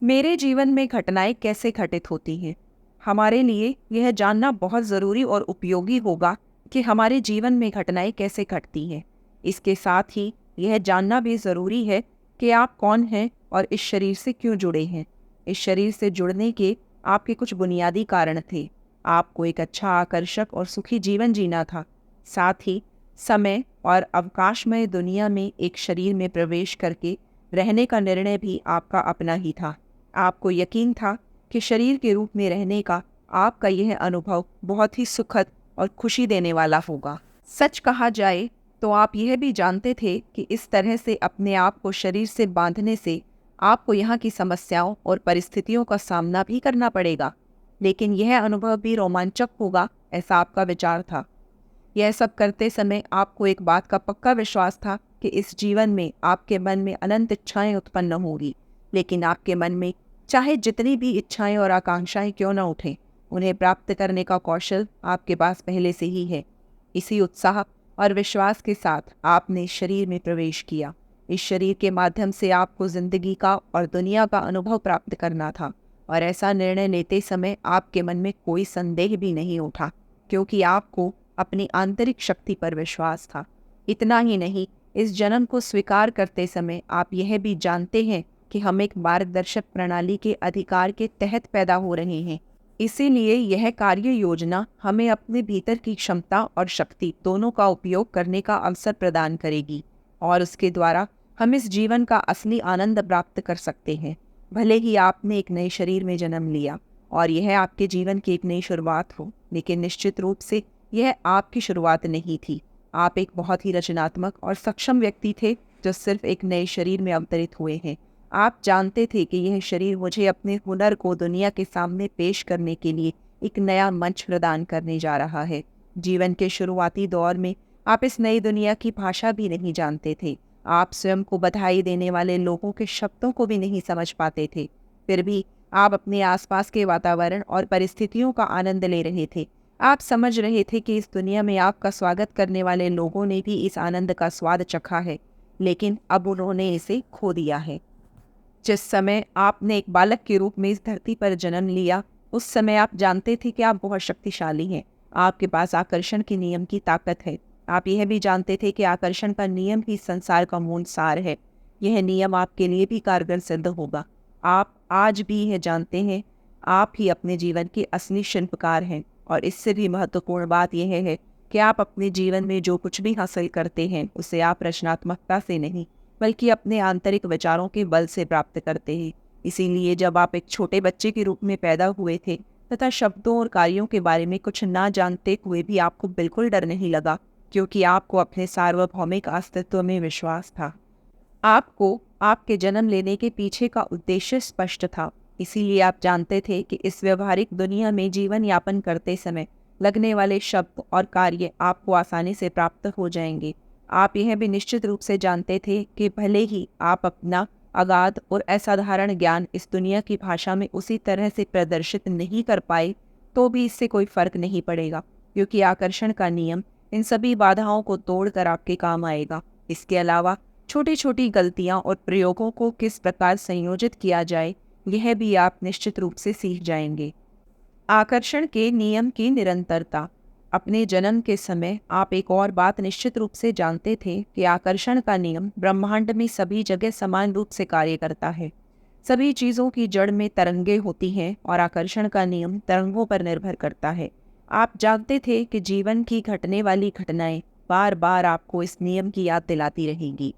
मेरे जीवन में घटनाएं कैसे घटित होती हैं? हमारे लिए यह जानना बहुत ज़रूरी और उपयोगी होगा कि हमारे जीवन में घटनाएं कैसे घटती हैं। इसके साथ ही यह जानना भी ज़रूरी है कि आप कौन हैं और इस शरीर से क्यों जुड़े हैं। इस शरीर से जुड़ने के आपके कुछ बुनियादी कारण थे। आपको एक अच्छा, आकर्षक और सुखी जीवन जीना था। साथ ही समय और अवकाशमय दुनिया में एक शरीर में प्रवेश करके रहने का निर्णय भी आपका अपना ही था। आपको यकीन था कि शरीर के रूप में रहने का आपका यह अनुभव बहुत ही सुखद और खुशी देने वाला होगा। सच कहा जाए तो आप यह भी जानते थे कि इस तरह से अपने आप को शरीर से बांधने से आपको यहाँ की समस्याओं और परिस्थितियों का सामना भी करना पड़ेगा, लेकिन यह अनुभव भी रोमांचक होगा, ऐसा आपका विचार था। यह सब करते समय आपको एक बात का पक्का विश्वास था कि इस जीवन में आपके मन में अनंत इच्छाएं उत्पन्न होंगी, लेकिन आपके मन में चाहे जितनी भी इच्छाएं और आकांक्षाएं क्यों न उठें, उन्हें प्राप्त करने का कौशल आपके पास पहले से ही है। इसी उत्साह और विश्वास के साथ आपने शरीर में प्रवेश किया। इस शरीर के माध्यम से आपको जिंदगी का और दुनिया का अनुभव प्राप्त करना था, और ऐसा निर्णय लेते समय आपके मन में कोई संदेह भी नहीं उठा, क्योंकि आपको अपनी आंतरिक शक्ति पर विश्वास था। इतना ही नहीं, इस जन्म को स्वीकार करते समय आप यह भी जानते हैं कि हम एक मार्गदर्शक प्रणाली के अधिकार के तहत पैदा हो रहे हैं। इसीलिए यह कार्य योजना हमें अपने भीतर की क्षमता और शक्ति दोनों का उपयोग करने का अवसर प्रदान करेगी, और उसके द्वारा हम इस जीवन का असली आनंद प्राप्त कर सकते हैं। भले ही आपने एक नए शरीर में जन्म लिया और यह आपके जीवन की एक नई शुरुआत हो, लेकिन निश्चित रूप से यह आपकी शुरुआत नहीं थी। आप एक बहुत ही रचनात्मक और सक्षम व्यक्ति थे जो सिर्फ एक नए शरीर में अवतरित हुए हैं। आप जानते थे कि यह शरीर मुझे अपने हुनर को दुनिया के सामने पेश करने के लिए एक नया मंच प्रदान करने जा रहा है। जीवन के शुरुआती दौर में आप इस नई दुनिया की भाषा भी नहीं जानते थे। आप स्वयं को बधाई देने वाले लोगों के शब्दों को भी नहीं समझ पाते थे। फिर भी आप अपने आसपास के वातावरण और परिस्थितियों का आनंद ले रहे थे। आप समझ रहे थे कि इस दुनिया में आपका स्वागत करने वाले लोगों ने भी इस आनंद का स्वाद चखा है, लेकिन अब उन्होंने इसे खो दिया है। जिस समय आपने एक बालक के रूप में इस धरती पर जन्म लिया, उस समय आप जानते थे कि आप बहुत शक्तिशाली हैं। आपके पास आकर्षण के नियम की ताकत है। आप यह भी जानते थे कि आकर्षण का नियम ही संसार का मूल सार है। यह नियम आपके लिए भी कारगर सिद्ध होगा। आप आज भी यह जानते हैं, आप ही अपने जीवन के असली शिल्पकार हैं। और इससे भी महत्वपूर्ण बात यह है कि आप अपने जीवन में जो कुछ भी हासिल करते हैं, उसे आप रचनात्मकता से नहीं, बल्कि अपने आंतरिक विचारों के बल से प्राप्त करते हैं। इसीलिए जब आप एक छोटे बच्चे के रूप में पैदा हुए थे तथा शब्दों और कार्यों के बारे में कुछ ना जानते हुए भी आपको बिल्कुल डर नहीं लगा, क्योंकि आपको अपने सार्वभौमिक अस्तित्व में विश्वास था। आपको आपके जन्म लेने के पीछे का उद्देश्य स्पष्ट था। इसीलिए आप जानते थे कि इस व्यवहारिक दुनिया में जीवन यापन करते समय लगने वाले शब्द और कार्य आपको आसानी से प्राप्त हो जाएंगे। आप यह भी निश्चित रूप से जानते थे कि भले ही आप अपना अगाध और असाधारण ज्ञान इस दुनिया की भाषा में उसी तरह से प्रदर्शित नहीं कर पाए, तो भी इससे कोई फर्क नहीं पड़ेगा, क्योंकि आकर्षण का नियम इन सभी बाधाओं को तोड़कर आपके काम आएगा। इसके अलावा छोटी छोटी गलतियां और प्रयोगों को किस प्रकार संयोजित किया जाए, यह भी आप निश्चित रूप से सीख जाएंगे। आकर्षण के नियम की निरंतरता। अपने जन्म के समय आप एक और बात निश्चित रूप से जानते थे कि आकर्षण का नियम ब्रह्मांड में सभी जगह समान रूप से कार्य करता है। सभी चीज़ों की जड़ में तरंगें होती हैं और आकर्षण का नियम तरंगों पर निर्भर करता है। आप जानते थे कि जीवन की घटने वाली घटनाएं बार बार आपको इस नियम की याद दिलाती रहेंगी।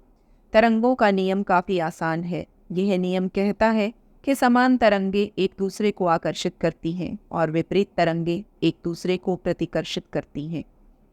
तरंगों का नियम काफ़ी आसान है। यह नियम कहता है कि समान तरंगे एक दूसरे को आकर्षित करती हैं और विपरीत तरंगे एक दूसरे को प्रतिकर्षित करती हैं।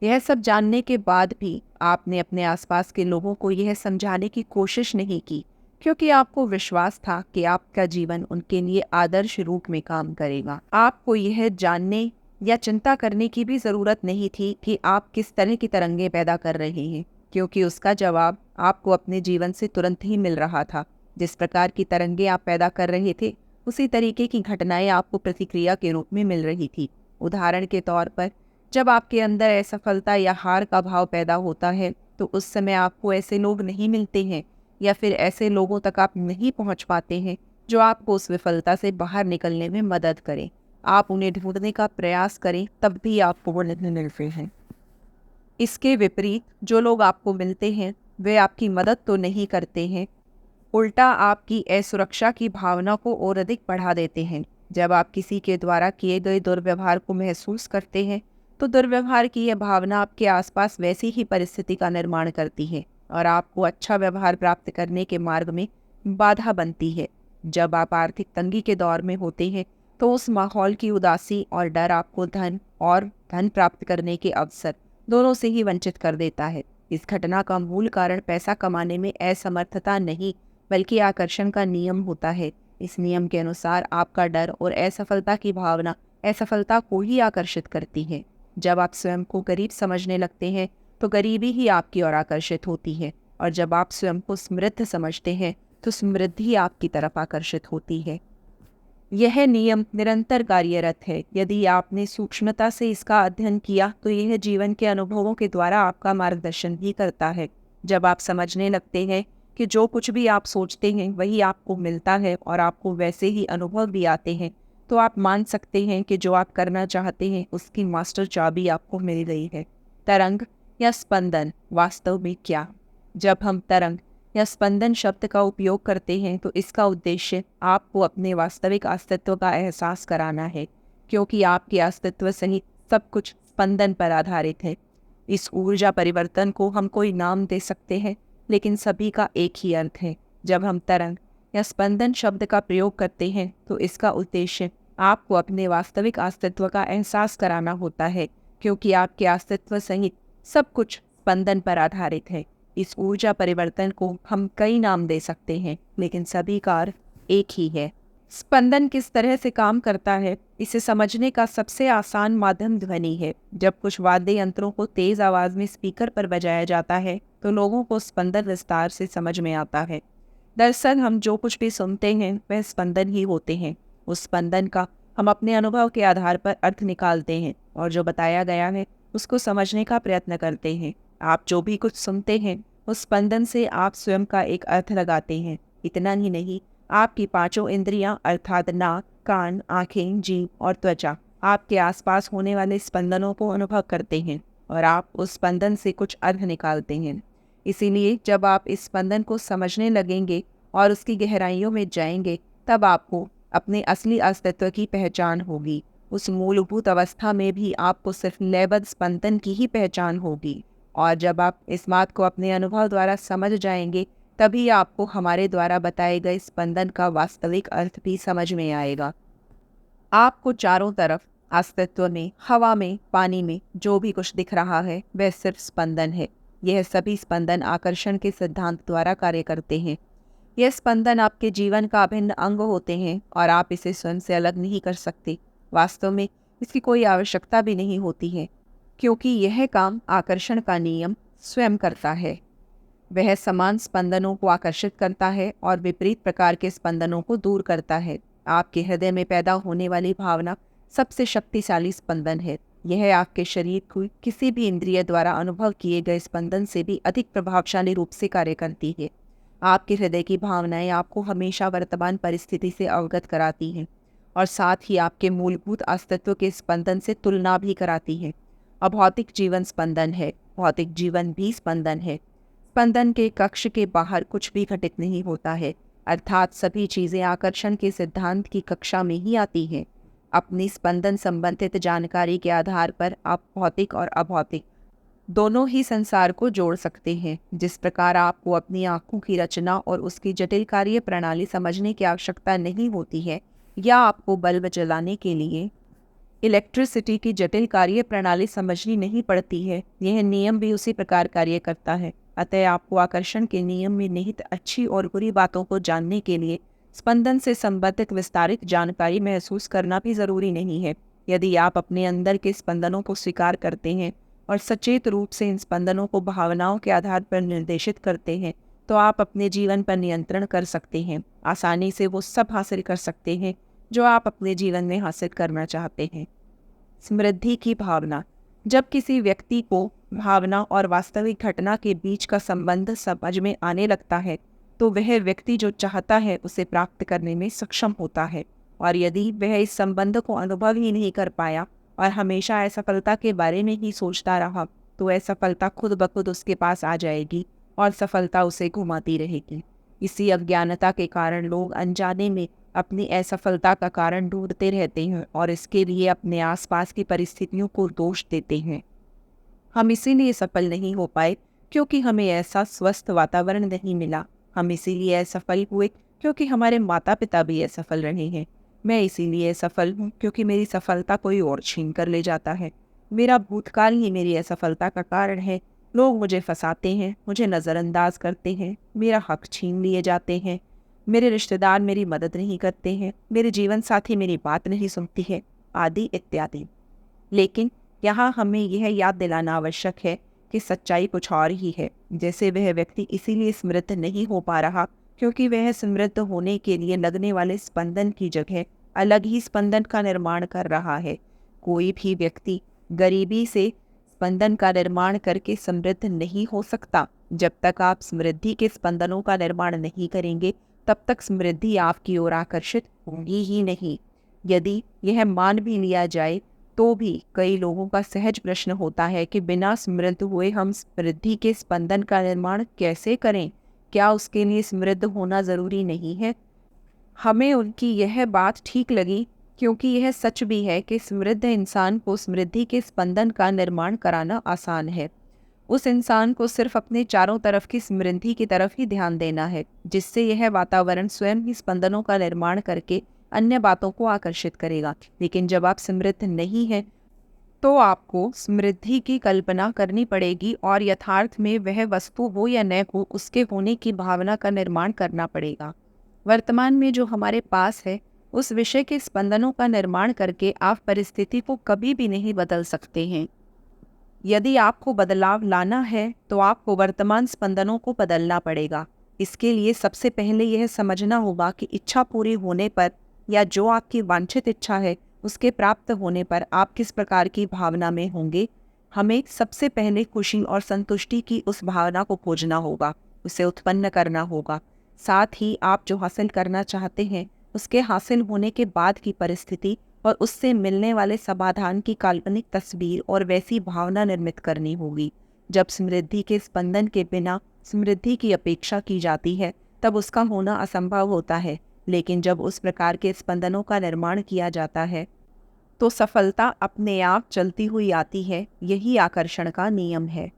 यह सब जानने के बाद भी आपने अपने आसपास के लोगों को यह समझाने की कोशिश नहीं की, क्योंकि आपको विश्वास था कि आपका जीवन उनके लिए आदर्श रूप में काम करेगा। आपको यह जानने या चिंता करने की भी ज़रूरत नहीं थी कि आप किस तरह की तरंगे पैदा कर रहे हैं, क्योंकि उसका जवाब आपको अपने जीवन से तुरंत ही मिल रहा था। जिस प्रकार की तरंगे आप पैदा कर रहे थे, उसी तरीके की घटनाएं आपको प्रतिक्रिया के रूप में मिल रही थी। उदाहरण के तौर पर, जब आपके अंदर असफलता या हार का भाव पैदा होता है, तो उस समय आपको ऐसे लोग नहीं मिलते हैं, या फिर ऐसे लोगों तक आप नहीं पहुंच पाते हैं जो आपको उस विफलता से बाहर निकलने में मदद करें। आप उन्हें ढूंढने का प्रयास करें, तब भी आपको वो नहीं मिलते हैं। इसके विपरीत जो लोग आपको मिलते हैं वे आपकी मदद तो नहीं करते हैं, उल्टा आपकी असुरक्षा की भावना को और अधिक बढ़ा देते हैं। जब आप किसी के द्वारा किए गए दुर्व्यवहार को महसूस करते हैं तो दुर्व्यवहार की यह भावना आपके आसपास वैसी ही परिस्थिति का निर्माण करती है और आपको अच्छा व्यवहार प्राप्त करने के मार्ग में बाधा बनती है। जब आप आर्थिक तंगी के दौर में होते हैं तो उस माहौल की उदासी और डर आपको धन प्राप्त करने के अवसर दोनों से ही वंचित कर देता है। इस घटना का मूल कारण पैसा कमाने में असमर्थता नहीं बल्कि आकर्षण का नियम होता है। इस नियम के अनुसार आपका डर और असफलता की भावना असफलता को ही आकर्षित करती है। जब आप स्वयं को गरीब समझने लगते हैं तो गरीबी ही आपकी ओर आकर्षित होती है, और जब आप स्वयं को समृद्ध समझते हैं तो समृद्धि आपकी तरफ आकर्षित होती है। यह नियम निरंतर कार्यरत है। यदि आपने सूक्ष्मता से इसका अध्ययन किया तो यह जीवन के अनुभवों के द्वारा आपका मार्गदर्शन भी करता है। जब आप समझने लगते हैं कि जो कुछ भी आप सोचते हैं वही आपको मिलता है और आपको वैसे ही अनुभव भी आते हैं, तो आप मान सकते हैं कि जो आप करना चाहते हैं उसकी मास्टर चाबी आपको मिल गई है। तरंग या स्पंदन वास्तव में क्या? जब हम तरंग या स्पंदन शब्द का उपयोग करते हैं तो इसका उद्देश्य आपको अपने वास्तविक अस्तित्व का एहसास कराना है, क्योंकि आपके अस्तित्व सहित सब कुछ स्पंदन पर आधारित है। इस ऊर्जा परिवर्तन को हम कोई नाम दे सकते हैं, लेकिन सभी का एक ही अर्थ है। जब हम तरंग या स्पंदन शब्द का प्रयोग करते हैं तो इसका उद्देश्य आपको अपने वास्तविक अस्तित्व का एहसास कराना होता है, क्योंकि आपके अस्तित्व सहित सब कुछ स्पंदन पर आधारित है। इस ऊर्जा परिवर्तन को हम कई नाम दे सकते हैं, लेकिन सभी का अर्थ एक ही है। स्पंदन किस तरह से काम करता है, इसे समझने का सबसे आसान माध्यम ध्वनि है। जब कुछ वाद्य यंत्रों को तेज आवाज में स्पीकर पर बजाया जाता है तो लोगों को स्पंदन विस्तार से समझ में आता है। दरअसल हम जो कुछ भी सुनते हैं वह स्पंदन ही होते हैं। उस स्पंदन का हम अपने अनुभव के आधार पर अर्थ निकालते हैं और जो बताया गया है उसको समझने का प्रयत्न करते हैं। आप जो भी कुछ सुनते हैं उस स्पंदन से आप स्वयं का एक अर्थ लगाते हैं। इतना ही नहीं, आपकी पांचों इंद्रियां अर्थात नाक, कान, आंखें, जीभ और त्वचा आपके आसपास होने वाले स्पंदनों को अनुभव करते हैं और आप उस स्पंदन से कुछ अर्थ निकालते हैं। इसीलिए जब आप इस स्पंदन को समझने लगेंगे और उसकी गहराइयों में जाएंगे तब आपको अपने असली अस्तित्व की पहचान होगी। उस मूलभूत अवस्था में भी आपको सिर्फ लयबद्ध स्पंदन की ही पहचान होगी, और जब आप इस बात को अपने अनुभव द्वारा समझ जाएंगे तभी आपको हमारे द्वारा बताए गए स्पंदन का वास्तविक अर्थ भी समझ में आएगा। आपको चारों तरफ अस्तित्व में, हवा में, पानी में जो भी कुछ दिख रहा है वह सिर्फ स्पंदन है। यह सभी स्पंदन आकर्षण के सिद्धांत द्वारा कार्य करते हैं। यह स्पंदन आपके जीवन का अभिन्न अंग होते हैं और आप इसे स्वयं से अलग नहीं कर सकते। वास्तव में इसकी कोई आवश्यकता भी नहीं होती है, क्योंकि यह काम आकर्षण का नियम स्वयं करता है। वह समान स्पंदनों को आकर्षित करता है और विपरीत प्रकार के स्पंदनों को दूर करता है। आपके हृदय में पैदा होने वाली भावना सबसे शक्तिशाली स्पंदन है। यह आपके शरीर को किसी भी इंद्रिय द्वारा अनुभव किए गए स्पंदन से भी अधिक प्रभावशाली रूप से कार्य करती है। आपके हृदय की भावनाएं आपको हमेशा वर्तमान परिस्थिति से अवगत कराती हैं और साथ ही आपके मूलभूत अस्तित्व के स्पंदन से तुलना भी कराती हैं। अभौतिक जीवन स्पंदन है, भौतिक जीवन भी स्पंदन है। स्पंदन के कक्ष के बाहर कुछ भी घटित नहीं होता है, अर्थात सभी चीजें आकर्षण के सिद्धांत की कक्षा में ही आती हैं। अपनी स्पंदन संबंधित जानकारी के आधार पर आप भौतिक और अभौतिक दोनों ही संसार को जोड़ सकते हैं। जिस प्रकार आपको अपनी आंखों की रचना और उसकी जटिल कार्य प्रणाली समझने की आवश्यकता नहीं होती है, या आपको बल्ब जलाने के लिए इलेक्ट्रिसिटी की जटिल कार्य प्रणाली समझनी नहीं पड़ती है, यह नियम भी उसी प्रकार कार्य करता है। अतः आपको आकर्षण के नियम में निहित अच्छी और बुरी बातों को जानने के लिए स्पंदन से संबंधित विस्तारित जानकारी महसूस करना भी जरूरी नहीं है। यदि आप अपने अंदर के स्पंदनों को स्वीकार करते हैं और सचेत रूप से इन स्पंदनों को भावनाओं के आधार पर निर्देशित करते हैं तो आप अपने जीवन पर नियंत्रण कर सकते हैं। आसानी से वो सब हासिल कर सकते हैं जो आप अपने जीवन में हासिल करना चाहते हैं। समृद्धि की भावना। जब किसी व्यक्ति को भावना और वास्तविक घटना के बीच का संबंध समझ में आने लगता है तो वह व्यक्ति जो चाहता है उसे प्राप्त करने में सक्षम होता है। और यदि वह इस संबंध को अनुभव ही नहीं कर पाया और हमेशा असफलता के बारे में ही सोचता रहा, तो असफलता खुद ब खुद उसके पास आ जाएगी और सफलता उसे घुमाती रहेगी। इसी अज्ञानता के कारण लोग अनजाने में अपनी असफलता का कारण ढूंढते रहते हैं और इसके लिए अपने आसपास की परिस्थितियों को दोष देते हैं। हम इसीलिए सफल नहीं हो पाए क्योंकि हमें ऐसा स्वस्थ वातावरण नहीं मिला। हम इसीलिए असफल हुए क्योंकि हमारे माता पिता भी असफल रहे हैं। मैं इसीलिए असफल हूँ क्योंकि मेरी सफलता कोई और छीन कर ले जाता है। मेरा भूतकाल ही मेरी असफलता का कारण है। लोग मुझे फंसाते हैं, मुझे नज़रअंदाज करते हैं, मेरा हक छीन लिए जाते हैं। मेरे रिश्तेदार मेरी मदद नहीं करते हैं, मेरे जीवन साथी मेरी बात नहीं सुनती है, आदि इत्यादि। लेकिन यहाँ हमें यह याद दिलाना आवश्यक है कि सच्चाई कुछ और ही है। जैसे वह व्यक्ति इसीलिए समृद्ध नहीं हो पा रहा क्योंकि वह समृद्ध होने के लिए लगने वाले स्पंदन की जगह अलग ही स्पंदन का निर्माण कर रहा है। कोई भी व्यक्ति गरीबी से स्पंदन का निर्माण करके समृद्ध नहीं हो सकता। जब तक आप समृद्धि के स्पंदनों का निर्माण नहीं करेंगे, तब तक समृद्धि आपकी ओर आकर्षित होगी ही नहीं। यदि यह मान भी लिया जाए तो भी कई लोगों का सहज प्रश्न होता है कि बिना समृद्ध हुए हम समृद्धि के स्पंदन का निर्माण कैसे करें? क्या उसके लिए समृद्ध होना ज़रूरी नहीं है? हमें उनकी यह बात ठीक लगी क्योंकि यह सच भी है कि समृद्ध इंसान को समृद्धि के स्पंदन का निर्माण कराना आसान है। उस इंसान को सिर्फ अपने चारों तरफ की समृद्धि की तरफ ही ध्यान देना है, जिससे यह वातावरण स्वयं ही स्पंदनों का निर्माण करके अन्य बातों को आकर्षित करेगा। लेकिन जब आप समृद्ध नहीं हैं, तो आपको समृद्धि की कल्पना करनी पड़ेगी और यथार्थ में वह वस्तु हो या न हो, उसके होने की भावना का निर्माण करना पड़ेगा। वर्तमान में जो हमारे पास है, उस विषय के स्पंदनों का निर्माण करके आप परिस्थिति को कभी भी नहीं बदल सकते हैं। यदि आपको बदलाव लाना है, तो आपको वर्तमान स्पंदनों को बदलना पड़ेगा। इसके लिए सबसे पहले यह समझना होगा कि इच्छा पूरी होने पर या जो आपकी वांछित इच्छा है उसके प्राप्त होने पर आप किस प्रकार की भावना में होंगे। हमें सबसे पहले खुशी और संतुष्टि की उस भावना को खोजना होगा, उसे उत्पन्न करना होगा। साथ ही आप जो हासिल करना चाहते हैं उसके हासिल होने के बाद की परिस्थिति और उससे मिलने वाले समाधान की काल्पनिक तस्वीर और वैसी भावना निर्मित करनी होगी। जब समृद्धि के स्पंदन के बिना समृद्धि की अपेक्षा की जाती है, तब उसका होना असंभव होता है। लेकिन जब उस प्रकार के स्पंदनों का निर्माण किया जाता है, तो सफलता अपने आप चलती हुई आती है। यही आकर्षण का नियम है।